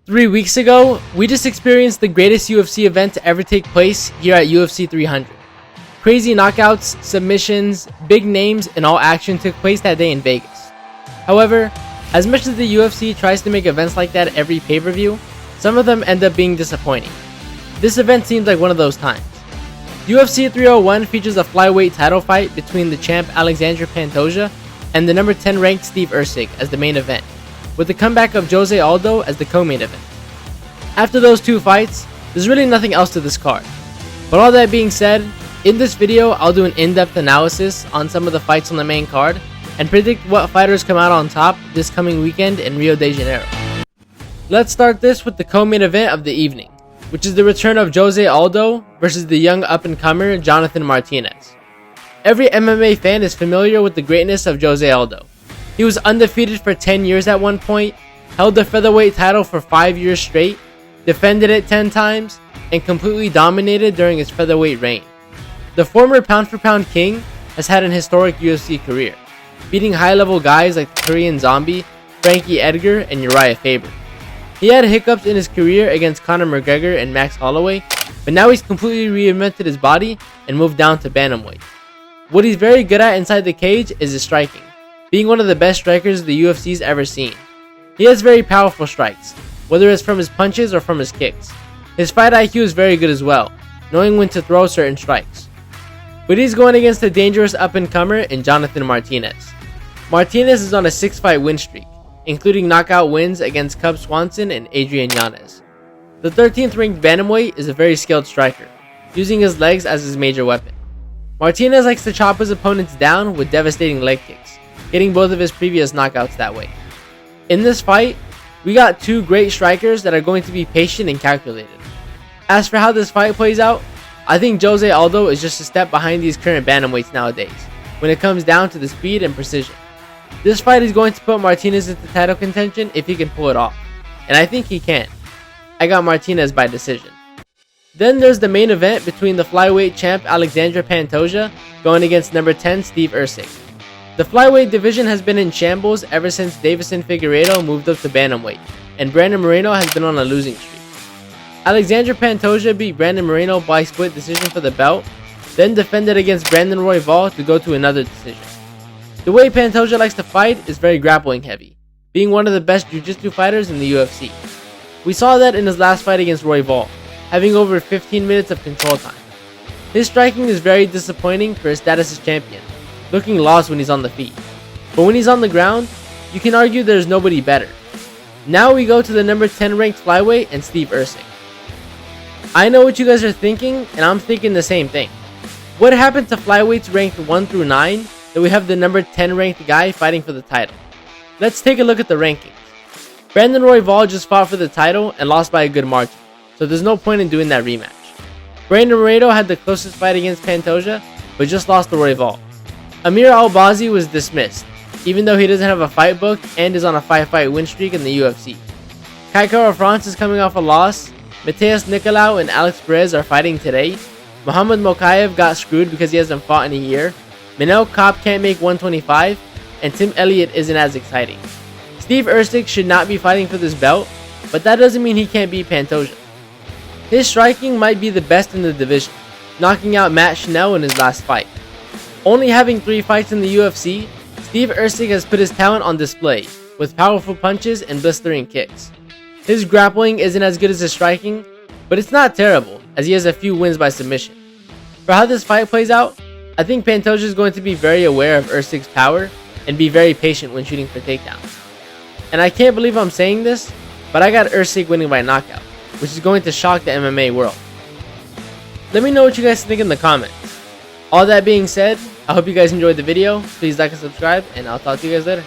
3 weeks ago, we just experienced the greatest UFC event to ever take place here at UFC 300. Crazy knockouts, submissions, big names, and all action took place that day in Vegas. However, as much as the UFC tries to make events like that every pay-per-view, some of them end up being disappointing. This event seems like one of those times. UFC 301 features a flyweight title fight between the champ Alexandre Pantoja and the number 10 ranked Steve Erceg as the main event, with the comeback of Jose Aldo as the co-main event. After those two fights, there's really nothing else to this card. But all that being said, in this video I'll do an in-depth analysis on some of the fights on the main card and predict what fighters come out on top this coming weekend in Rio De Janeiro. Let's start this with the co-main event of the evening, which is the return of Jose Aldo versus the young up-and-comer Jonathan Martinez. Every MMA fan is familiar with the greatness of Jose Aldo. He was undefeated for 10 years at one point, held the featherweight title for 5 years straight, defended it 10 times, and completely dominated during his featherweight reign. The former pound-for-pound king has had an historic UFC career, beating high-level guys like the Korean Zombie, Frankie Edgar, and Uriah Faber. He had hiccups in his career against Conor McGregor and Max Holloway, but now he's completely reinvented his body and moved down to bantamweight. What he's very good at inside the cage is his striking, being one of the best strikers the UFC's ever seen. He has very powerful strikes, whether it's from his punches or from his kicks. His fight IQ is very good as well, knowing when to throw certain strikes. But he's going against a dangerous up-and-comer in Jonathan Martinez. Martinez is on a 6-fight win streak, including knockout wins against Cub Swanson and Adrian Yanez. The 13th ranked bantamweight is a very skilled striker, using his legs as his major weapon. Martinez likes to chop his opponents down with devastating leg kicks, getting both of his previous knockouts that way. In this fight, we got two great strikers that are going to be patient and calculated. As for how this fight plays out, I think Jose Aldo is just a step behind these current bantamweights nowadays, when it comes down to the speed and precision. This fight is going to put Martinez into title contention if he can pull it off, and I think he can. I got Martinez by decision. Then there's the main event between the flyweight champ Alexandre Pantoja going against number 10 Steve Erceg. The flyweight division has been in shambles ever since Davison Figueiredo moved up to bantamweight, and Brandon Moreno has been on a losing streak. Alexandre Pantoja beat Brandon Moreno by split decision for the belt, then defended against Brandon Royval to go to another decision. The way Pantoja likes to fight is very grappling heavy, being one of the best jiu-jitsu fighters in the UFC. We saw that in his last fight against Royval, having over 15 minutes of control time. His striking is very disappointing for his status as champion, looking lost when he's on the feet. But when he's on the ground, you can argue there's nobody better. Now we go to the number 10 ranked flyweight and Steve Erceg. I know what you guys are thinking, and I'm thinking the same thing. What happened to flyweights ranked 1 through 9 that we have the number 10 ranked guy fighting for the title? Let's take a look at the rankings. Brandon Royval just fought for the title and lost by a good margin, so there's no point in doing that rematch. Brandon Moreno had the closest fight against Pantoja, but just lost to Royval. Amir Albazi was dismissed, even though he doesn't have a fight book and is on a 5-fight win streak in the UFC. Kai Kara France is coming off a loss. Mateus Nicolau and Alex Perez are fighting today. Muhammad Mokaev got screwed because he hasn't fought in a year. Manel Kopp can't make 125, and Tim Elliott isn't as exciting. Steve Erceg should not be fighting for this belt, but that doesn't mean he can't beat Pantoja. His striking might be the best in the division, knocking out Matt Schnell in his last fight. Only having 3 fights in the UFC, Steve Erceg has put his talent on display, with powerful punches and blistering kicks. His grappling isn't as good as his striking, but it's not terrible, as he has a few wins by submission. For how this fight plays out, I think Pantoja is going to be very aware of Erceg's power and be very patient when shooting for takedowns. And I can't believe I'm saying this, but I got Erceg winning by knockout, which is going to shock the MMA world. Let me know what you guys think in the comments. All that being said, I hope you guys enjoyed the video. Please like and subscribe, and I'll talk to you guys later.